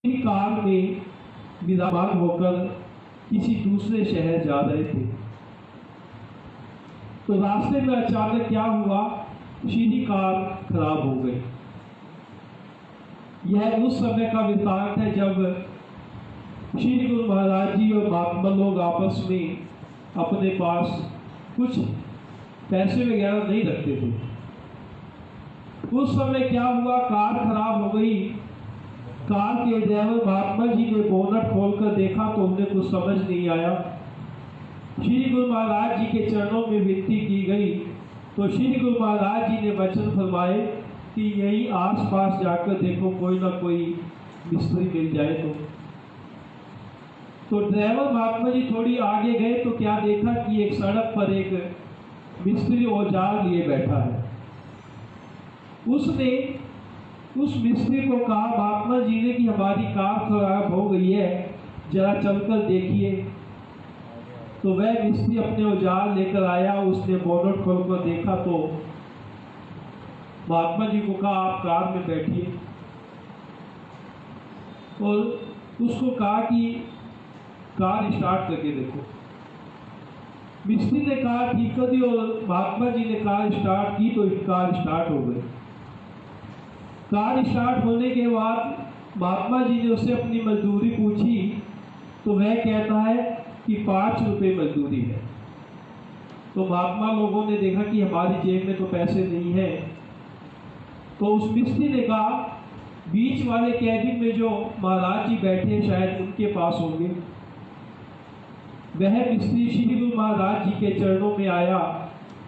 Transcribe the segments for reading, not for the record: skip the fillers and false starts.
Car में विराजमान होकर किसी दूसरे शहर जा रहे थे। तो रास्ते में अचानक क्या हुआ, शीरी कार खराब हो गई। यह उस समय का वृतांत है जब श्री गुरु महाराज जी और महात्मा लोग आपस में अपने पास कुछ पैसे वगैरह नहीं रखते थे। उस समय क्या हुआ, कार खराब हो गई। कार के ड्राइवर महात्मा जी ने बोनट खोलकर देखा तो उन्हें कुछ समझ नहीं आया। श्री गुरु महाराज जी के चरणों में विनती की गई तो श्री गुरु महाराज जी ने वचन फरमाए कि यही आसपास जाकर देखो, कोई ना कोई मिस्त्री मिल जाए। तो ड्राइवर महात्मा जी थोड़ी आगे गए तो क्या देखा कि एक सड़क पर एक मिस्त्री औजार लिए बैठा है। उसने उस मिस्त्री को कहा, महात्मा जी ने कि हमारी कार खराब हो गई है, जरा चलकर देखिए। तो वह मिस्त्री अपने औजार लेकर आया। उसने बोनट खोलकर देखा तो महात्मा जी को कहा, आप कार में बैठिए, और उसको कहा कि कार स्टार्ट करके देखो। मिस्त्री ने कहा ठीक कर दी, और महात्मा जी ने कार स्टार्ट की तो कार स्टार्ट हो गई। कार स्टार्ट होने के बाद महात्मा जी ने उससे अपनी मजदूरी पूछी तो वह कहता है कि 5 रुपये मजदूरी है। तो महात्मा लोगों ने देखा कि हमारी जेब में तो पैसे नहीं है। तो उस मिस्त्री ने कहा, बीच वाले कैबिन में जो महाराज जी बैठे शायद उनके पास होंगे। वह मिस्त्री श्री गुरु महाराज जी के चरणों में आया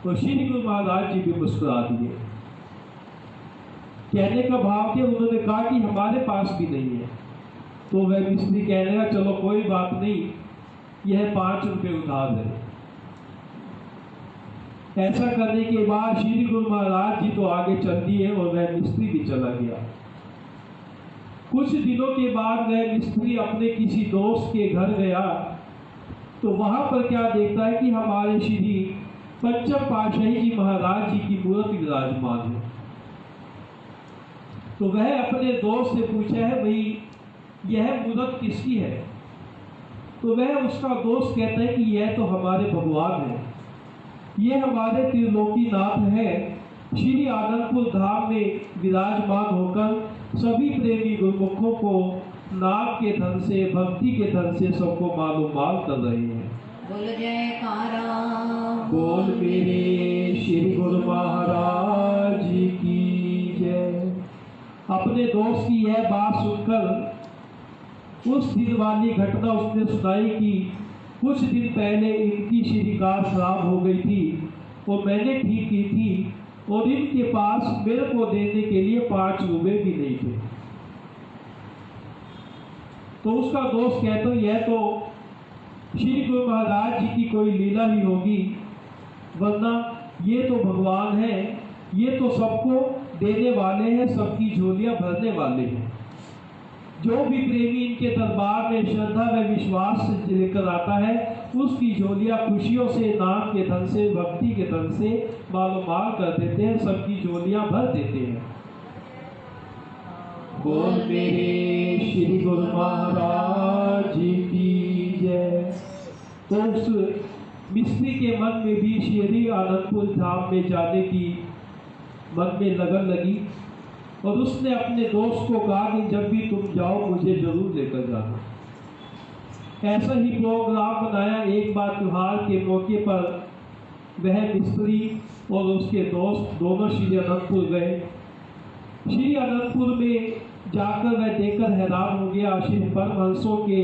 तो श्री गुरु महाराज जी भी मुस्कुरा दिए। कहने का भाव कि उन्होंने कहा कि हमारे पास भी नहीं है। तो वह मिस्त्री कहने लगा, चलो कोई बात नहीं, यह 5 रुपये उधार है। ऐसा करने के बाद श्री गुरु महाराज जी तो आगे चल दिए और वह मिस्त्री भी चला गया। कुछ दिनों के बाद वह मिस्त्री अपने किसी दोस्त के घर गया तो वहां पर क्या देखता है कि हमारे श्री पंचम पातशाही जी महाराज जी की मूर्ति विराजमान है। तो वह अपने दोस्त से पूछा है, भाई यह मूर्त किसकी है? तो वह उसका दोस्त कहता है कि यह तो हमारे भगवान है, ये हमारे त्रिलोकीनाथ है। श्री आनंदपुर धाम में विराजमान होकर सभी प्रेमी गुरुमुखों को नाम के धन से, भक्ति के धन से सबको मालूमाल कर रहे हैं। बोल जयकारा, बोल मेरे श्री गुरु महाराज जी की जय। अपने दोस्त की यह बात सुनकर उस दिन वाली घटना उसने सुनाई कि कुछ दिन पहले इनकी श्री कार खराब हो गई थी और मैंने ठीक की थी, और इनके पास मेरे को देने के लिए 5 रुपये भी नहीं थे। तो उसका दोस्त कहता, यह तो श्री गुरु महाराज जी की कोई लीला ही होगी, वरना ये तो भगवान है, ये तो सबको देने वाले हैं, सबकी झोलियां भरने वाले हैं। जो भी प्रेमी इनके दरबार में श्रद्धा व विश्वास से लेकर आता है, उसकी झोलियां खुशियों से, नाम के धन से, भक्ति के धन से मालूमाल कर देते हैं, सबकी झोलियां भर देते हैं। बोल मेरे श्री गुरु महाराज जी की जय। तो उस मिस्त्री के मन में भी श्री आनंदपुर धाम में जाने की मन में लगन लगी, और उसने अपने दोस्त को कहा कि जब भी तुम जाओ मुझे जरूर लेकर जाना। ऐसा ही प्रोग्राम बनाया। एक बार त्योहार के मौके पर वह मिस्त्री और उसके दोस्त दोनों श्री अनंतपुर गए। श्री अनंतपुर में जाकर वह देखकर हैरान हो गया। श्री परमहंसों के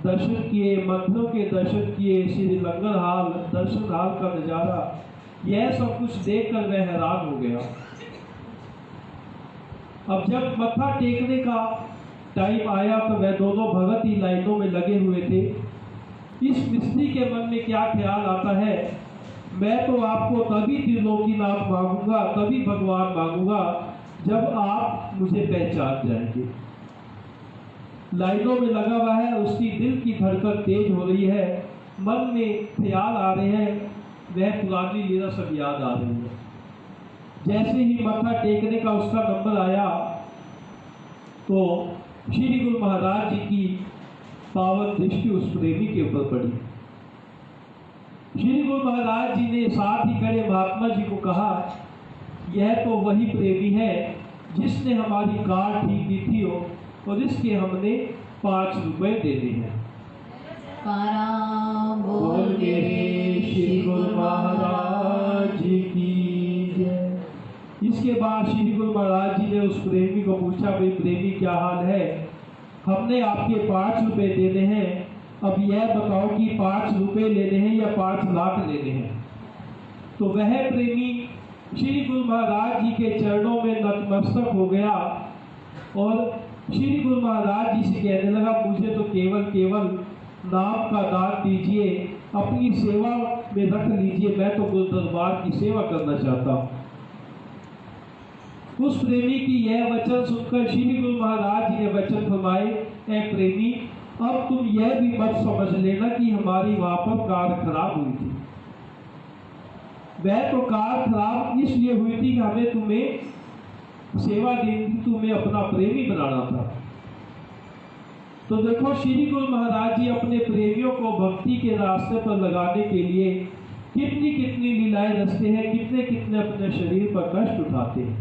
दर्शन किए, मंदिरों के दर्शन किए, श्री लंगर हाल, दर्शन हाल का नजारा, यह सब कुछ देखकर वह हैरान हो गया। अब जब मत्था टेकने का टाइम आया तो वह दोनों भगत ही लाइनों में लगे हुए थे। इस मिस्त्री के मन में क्या ख्याल आता है, मैं तो आपको तभी त्रिलोकीनाथ मांगूंगा, तभी भगवान मांगूंगा जब आप मुझे पहचान जाएंगे। लाइनों में लगा हुआ है, उसकी दिल की धड़कन तेज हो रही है, मन में ख्याल आ रहे हैं, वह पुरानी लीला सब याद आ रही है। जैसे ही मत्था टेकने का उसका नंबर आया तो श्री गुरु महाराज जी की पावन दृष्टि उस प्रेमी के ऊपर पड़ी। श्री गुरु महाराज जी ने साथ ही खड़े महात्मा जी को कहा, यह तो वही प्रेमी है जिसने हमारी कार ठीक की थी और इसके हमने 5 रुपए देने हैं। कारा बोल मेरे श्री गुरु महाराज जी की जय। इसके बाद श्री गुरु महाराज जी ने उस प्रेमी को पूछा, भाई प्रेमी क्या हाल है, हमने आपके 5 रुपए देने हैं, अब यह बताओ कि 5 रुपए लेने हैं या 5 लाख लेने हैं। तो वह प्रेमी श्री गुरु महाराज जी के चरणों में नतमस्तक हो गया और श्री गुरु महाराज जी से कहने लगा, मुझे तो केवल नाम का दान दीजिए, अपनी सेवा में रख लीजिए, मैं तो गुरु दरबार की सेवा करना चाहता हूँ। उस प्रेमी की यह वचन सुनकर श्री गुरु महाराज जी ने वचन फरमाए, ऐ प्रेमी, अब तुम यह भी मत समझ लेना कि हमारी वहां पर कार खराब हुई थी। वह तो कार खराब इसलिए हुई थी कि हमें तुम्हें सेवा देनी थी, तुम्हें अपना प्रेमी बनाना था। तो देखो श्री गुरु महाराज जी अपने प्रेमियों को भक्ति के रास्ते पर लगाने के लिए कितनी कितनी लीलाएं रचते हैं, कितने कितने अपने शरीर पर कष्ट उठाते हैं।